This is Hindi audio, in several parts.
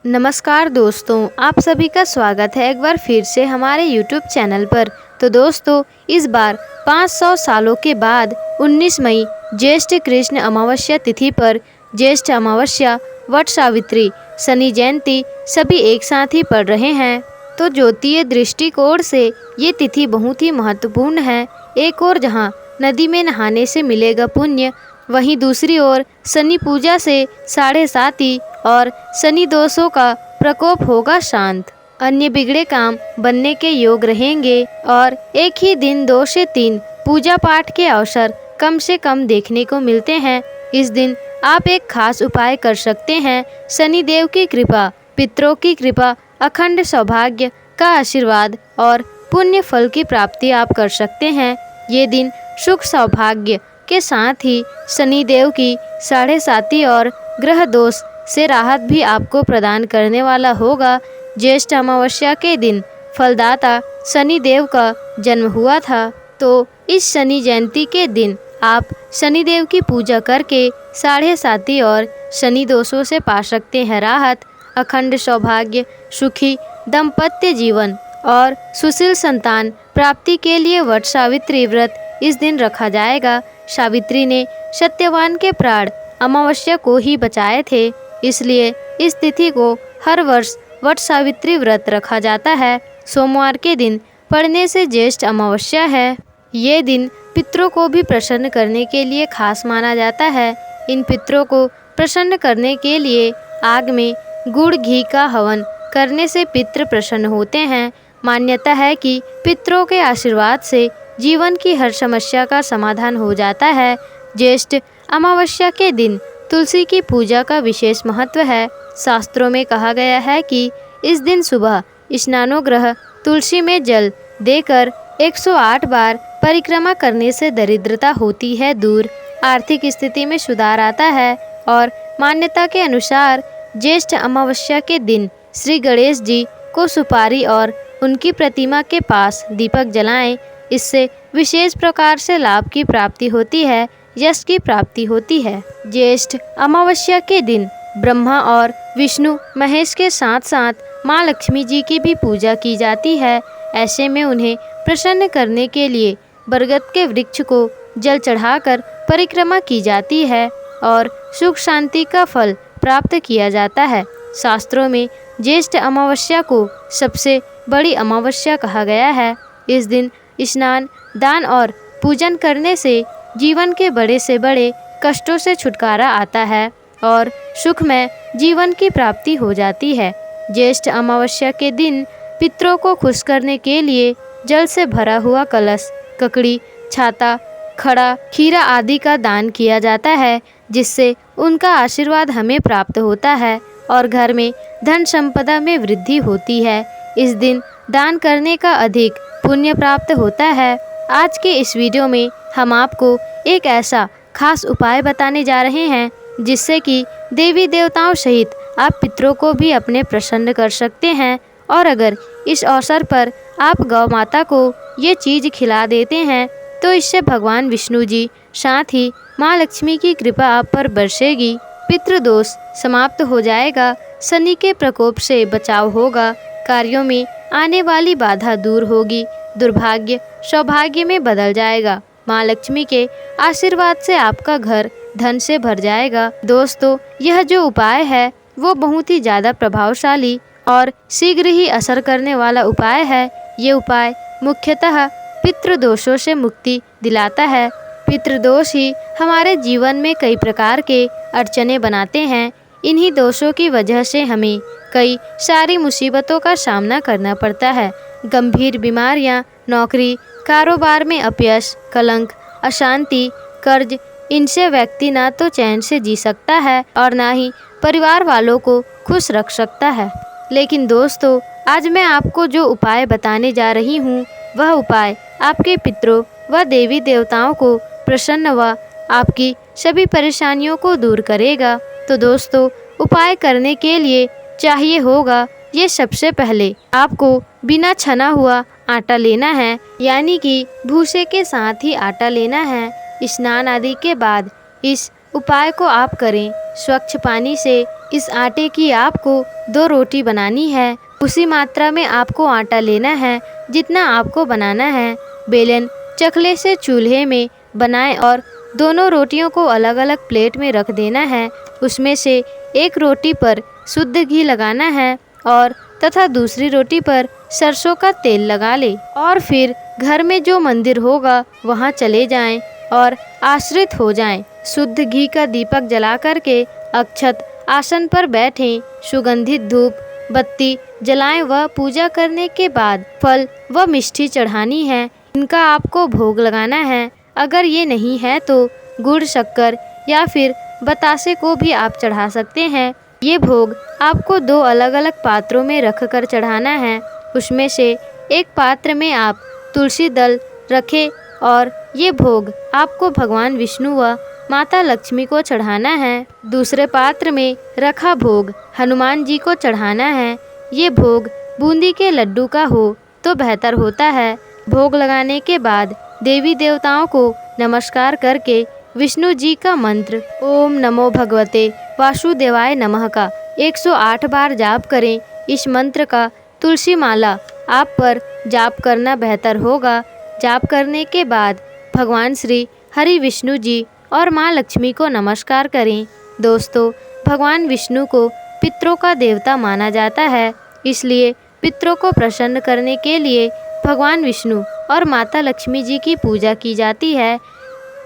नमस्कार दोस्तों, आप सभी का स्वागत है एक बार फिर से हमारे YouTube चैनल पर। तो दोस्तों, इस बार 500 सालों के बाद 19 मई ज्येष्ठ कृष्ण अमावस्या तिथि पर ज्येष्ठ अमावस्या, वट सावित्री, शनि जयंती सभी एक साथ ही पड़ रहे हैं। तो ज्योतिषीय दृष्टिकोण से ये तिथि बहुत ही महत्वपूर्ण है। एक ओर जहाँ नदी में नहाने से मिलेगा पुण्य, वहीं दूसरी ओर शनि पूजा से साढ़े साती और शनि दोषों का प्रकोप होगा शांत। अन्य बिगड़े काम बनने के योग रहेंगे और एक ही दिन 2 से 3 पूजा पाठ के अवसर कम से कम देखने को मिलते हैं। इस दिन आप एक खास उपाय कर सकते हैं। शनि देव की कृपा, पितरों की कृपा, अखंड सौभाग्य का आशीर्वाद और पुण्य फल की प्राप्ति आप कर सकते हैं। ये दिन सुख सौभाग्य के साथ ही शनि देव की साढ़े साती और ग्रह दोष से राहत भी आपको प्रदान करने वाला होगा। ज्येष्ठ अमावस्या के दिन फलदाता शनि देव का जन्म हुआ था, तो इस शनि जयंती के दिन आप शनि देव की पूजा करके साढ़े साती और शनि दोषों से पा सकते हैं राहत। अखंड सौभाग्य, सुखी दाम्पत्य जीवन और सुशील संतान प्राप्ति के लिए वट सावित्री व्रत इस दिन रखा जाएगा। सावित्री ने सत्यवान के प्राण अमावस्या को ही बचाए थे, इसलिए इस तिथि को हर वर्ष वट सावित्री व्रत रखा जाता है। सोमवार के दिन पड़ने से ज्येष्ठ अमावस्या है। ये दिन पितरों को भी प्रसन्न करने के लिए खास माना जाता है। इन पितरों को प्रसन्न करने के लिए आग में गुड़ घी का हवन करने से पितृ प्रसन्न होते हैं। मान्यता है कि पितरों के आशीर्वाद से जीवन की हर समस्या का समाधान हो जाता है। ज्येष्ठ अमावस्या के दिन तुलसी की पूजा का विशेष महत्व है। शास्त्रों में कहा गया है कि इस दिन सुबह स्नानोग्रह तुलसी में जल देकर 108 बार परिक्रमा करने से दरिद्रता होती है दूर, आर्थिक स्थिति में सुधार आता है। और मान्यता के अनुसार ज्येष्ठ अमावस्या के दिन श्री गणेश जी को सुपारी और उनकी प्रतिमा के पास दीपक जलाएं। इससे विशेष प्रकार से लाभ की प्राप्ति होती है, यश की प्राप्ति होती है। ज्येष्ठ अमावस्या के दिन ब्रह्मा और विष्णु महेश के साथ साथ माँ लक्ष्मी जी की भी पूजा की जाती है। ऐसे में उन्हें प्रसन्न करने के लिए बरगद के वृक्ष को जल चढ़ाकर परिक्रमा की जाती है और सुख शांति का फल प्राप्त किया जाता है। शास्त्रों में ज्येष्ठ अमावस्या को सबसे बड़ी अमावस्या कहा गया है। इस दिन स्नान, दान और पूजन करने से जीवन के बड़े से बड़े कष्टों से छुटकारा आता है और सुखमय जीवन की प्राप्ति हो जाती है। ज्येष्ठ अमावस्या के दिन पितरों को खुश करने के लिए जल से भरा हुआ कलश, ककड़ी, छाता, खड़ा, खीरा आदि का दान किया जाता है, जिससे उनका आशीर्वाद हमें प्राप्त होता है और घर में धन संपदा में वृद्धि होती है। इस दिन दान करने का अधिक पुण्य प्राप्त होता है। आज के इस वीडियो में हम आपको एक ऐसा खास उपाय बताने जा रहे हैं जिससे कि देवी देवताओं सहित आप पितरों को भी अपने प्रसन्न कर सकते हैं। और अगर इस अवसर पर आप गौ माता को ये चीज़ खिला देते हैं तो इससे भगवान विष्णु जी साथ ही माँ लक्ष्मी की कृपा आप पर बरसेगी, पितृदोष समाप्त हो जाएगा, शनि के प्रकोप से बचाव होगा, कार्यों में आने वाली बाधा दूर होगी, दुर्भाग्य सौभाग्य में बदल जाएगा, माँ लक्ष्मी के आशीर्वाद से आपका घर धन से भर जाएगा। दोस्तों, यह जो उपाय है वो बहुत ही ज़्यादा प्रभावशाली और शीघ्र ही असर करने वाला उपाय है। ये उपाय मुख्यतः पितृदोषों से मुक्ति दिलाता है। पितृदोष ही हमारे जीवन में कई प्रकार के अड़चने बनाते हैं। इन्हीं दोषों की वजह से हमें कई सारी मुसीबतों का सामना करना पड़ता है। गंभीर बीमारियां, नौकरी, कारोबार में अपयश, कलंक, अशांति, कर्ज, इनसे व्यक्ति ना तो चैन से जी सकता है और ना ही परिवार वालों को खुश रख सकता है। लेकिन दोस्तों, आज मैं आपको जो उपाय बताने जा रही हूँ वह उपाय आपके पितरों व देवी देवताओं को प्रसन्न व आपकी सभी परेशानियों को दूर करेगा। तो दोस्तों, उपाय करने के लिए चाहिए होगा ये सबसे पहले आपको बिना छना हुआ आटा लेना है, यानी कि भूसे के साथ ही आटा लेना है। स्नान आदि के बाद इस उपाय को आप करें। स्वच्छ पानी से इस आटे की आपको 2 रोटी बनानी है। उसी मात्रा में आपको आटा लेना है जितना आपको बनाना है। बेलन चकले से चूल्हे में बनाएं और दोनों रोटियों को अलग अलग प्लेट में रख देना है। उसमें से एक रोटी पर शुद्ध घी लगाना है और तथा दूसरी रोटी पर सरसों का तेल लगा ले और फिर घर में जो मंदिर होगा वहां चले जाएं और आश्रित हो जाएं। शुद्ध घी का दीपक जला करके अक्षत आसन पर बैठें। सुगंधित धूप बत्ती जलाएं व पूजा करने के बाद फल व मिष्टी चढ़ानी है। इनका आपको भोग लगाना है। अगर ये नहीं है तो गुड़ शक्कर या फिर बतासे को भी आप चढ़ा सकते हैं। ये भोग आपको 2 अलग अलग पात्रों में रख कर चढ़ाना है। उसमें से एक पात्र में आप तुलसी दल रखें और ये भोग आपको भगवान विष्णु व माता लक्ष्मी को चढ़ाना है। दूसरे पात्र में रखा भोग हनुमान जी को चढ़ाना है। ये भोग बूंदी के लड्डू का हो तो बेहतर होता है। भोग लगाने के बाद देवी देवताओं को नमस्कार करके विष्णु जी का मंत्र ओम नमो भगवते वासुदेवाय नमः का 108 बार जाप करें। इस मंत्र का तुलसी माला आप पर जाप करना बेहतर होगा। जाप करने के बाद भगवान श्री हरि विष्णु जी और माँ लक्ष्मी को नमस्कार करें। दोस्तों, भगवान विष्णु को पितरों का देवता माना जाता है, इसलिए पितरों को प्रसन्न करने के लिए भगवान विष्णु और माता लक्ष्मी जी की पूजा की जाती है।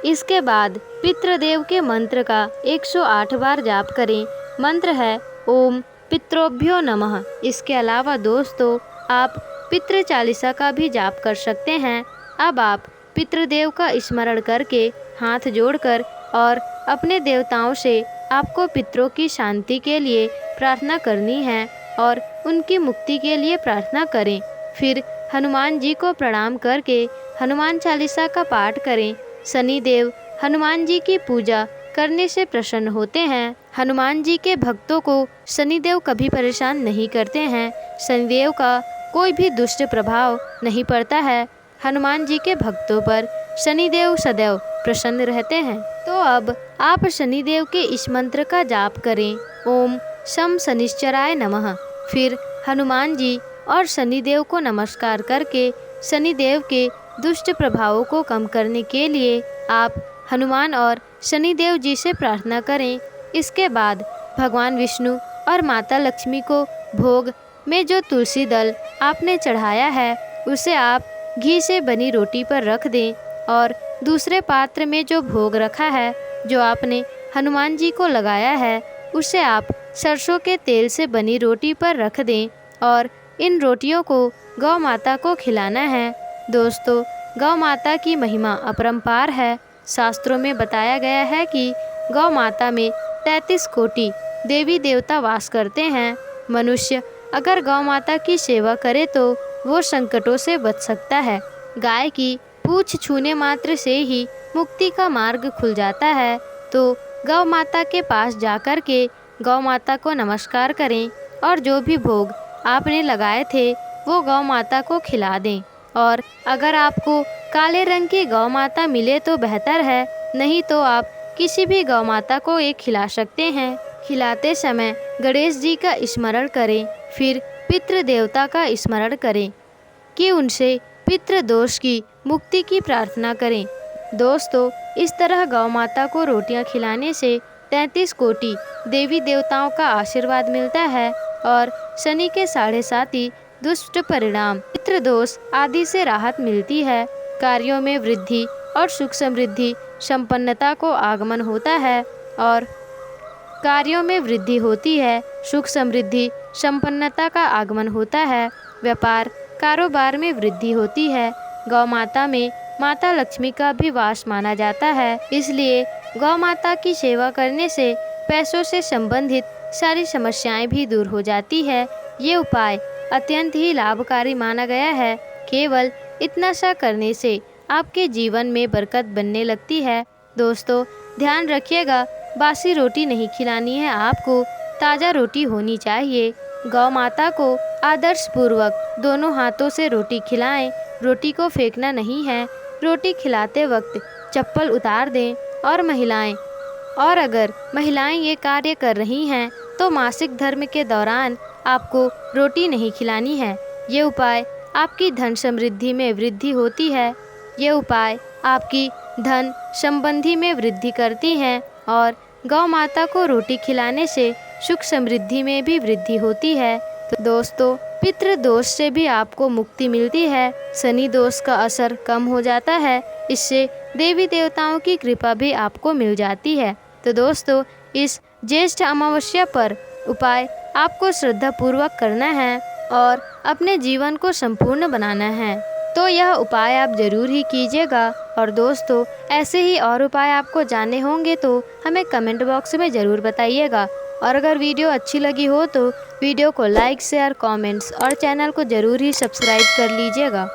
इसके बाद पितृदेव के मंत्र का 108 बार जाप करें। मंत्र है ओम पितृभ्यो नमः। इसके अलावा दोस्तों, आप पितृ चालीसा का भी जाप कर सकते हैं। अब आप पितृदेव का स्मरण करके हाथ जोड़कर और अपने देवताओं से आपको पितरों की शांति के लिए प्रार्थना करनी है और उनकी मुक्ति के लिए प्रार्थना करें। फिर हनुमान जी को प्रणाम करके हनुमान चालीसा का पाठ करें। शनिदेव हनुमान जी की पूजा करने से प्रसन्न होते हैं। हनुमान जी के भक्तों को शनिदेव कभी परेशान नहीं करते हैं। शनिदेव का कोई भी दुष्ट प्रभाव नहीं पड़ता है। हनुमान जी के भक्तों पर शनिदेव सदैव प्रसन्न रहते हैं। तो अब आप शनिदेव के इस मंत्र का जाप करें ओम शम शनिश्चराय नमः। फिर हनुमान जी और शनिदेव को नमस्कार करके शनिदेव के दुष्ट प्रभावों को कम करने के लिए आप हनुमान और शनिदेव जी से प्रार्थना करें। इसके बाद भगवान विष्णु और माता लक्ष्मी को भोग में जो तुलसी दल आपने चढ़ाया है उसे आप घी से बनी रोटी पर रख दें और दूसरे पात्र में जो भोग रखा है जो आपने हनुमान जी को लगाया है उसे आप सरसों के तेल से बनी रोटी पर रख दें और इन रोटियों को गौ माता को खिलाना है। दोस्तों, गौ माता की महिमा अपरंपार है। शास्त्रों में बताया गया है कि गौ माता में 33 कोटि देवी देवता वास करते हैं। मनुष्य अगर गौ माता की सेवा करे तो वो संकटों से बच सकता है। गाय की पूंछ छूने मात्र से ही मुक्ति का मार्ग खुल जाता है। तो गौ माता के पास जाकर के गौ माता को नमस्कार करें और जो भी भोग आपने लगाए थे वो गौ माता को खिला दें। और अगर आपको काले रंग की गौ माता मिले तो बेहतर है, नहीं तो आप किसी भी गौ माता को एक खिला सकते हैं। खिलाते समय गणेश जी का स्मरण करें। फिर पितृ देवता का स्मरण करें कि उनसे पितृ दोष की मुक्ति की प्रार्थना करें। दोस्तों, इस तरह गौ माता को रोटियां खिलाने से 33 कोटि देवी देवताओं का आशीर्वाद मिलता है और शनि के 7.5 दुष्ट परिणाम, पितृ दोष आदि से राहत मिलती है। कार्यों में वृद्धि और सुख समृद्धि संपन्नता को आगमन होता है और कार्यों में वृद्धि होती है, सुख समृद्धि संपन्नता का आगमन होता है। व्यापार कारोबार में वृद्धि होती है। गौ माता में माता लक्ष्मी का भी वास माना जाता है, इसलिए गौ माता की सेवा करने से पैसों से संबंधित सारी समस्याएं भी दूर हो जाती है। ये उपाय अत्यंत ही लाभकारी माना गया है। केवल इतना सा करने से आपके जीवन में बरकत बनने लगती है। दोस्तों, ध्यान रखिएगा, बासी रोटी नहीं खिलानी है आपको, ताज़ा रोटी होनी चाहिए। गौ माता को आदर्श पूर्वक दोनों हाथों से रोटी खिलाएं। रोटी को फेंकना नहीं है। रोटी खिलाते वक्त चप्पल उतार दें। और अगर महिलाएं ये कार्य कर रही हैं तो मासिक धर्म के दौरान आपको रोटी नहीं खिलानी है। ये उपाय आपकी धन समृद्धि में वृद्धि होती है। ये उपाय आपकी धन संबंधी में वृद्धि करती हैं और गौ माता को रोटी खिलाने से सुख समृद्धि में भी वृद्धि होती है। तो दोस्तों, पितृ दोष से भी आपको मुक्ति मिलती है। शनि दोष का असर कम हो जाता है। इससे देवी देवताओं की कृपा भी आपको मिल जाती है। तो दोस्तों, इस ज्येष्ठ अमावस्या पर उपाय आपको श्रद्धा पूर्वक करना है और अपने जीवन को संपूर्ण बनाना है। तो यह उपाय आप जरूर ही कीजिएगा। और दोस्तों, ऐसे ही और उपाय आपको जानने होंगे तो हमें कमेंट बॉक्स में ज़रूर बताइएगा। और अगर वीडियो अच्छी लगी हो तो वीडियो को लाइक, शेयर, कमेंट्स और चैनल को ज़रूर ही सब्सक्राइब कर लीजिएगा।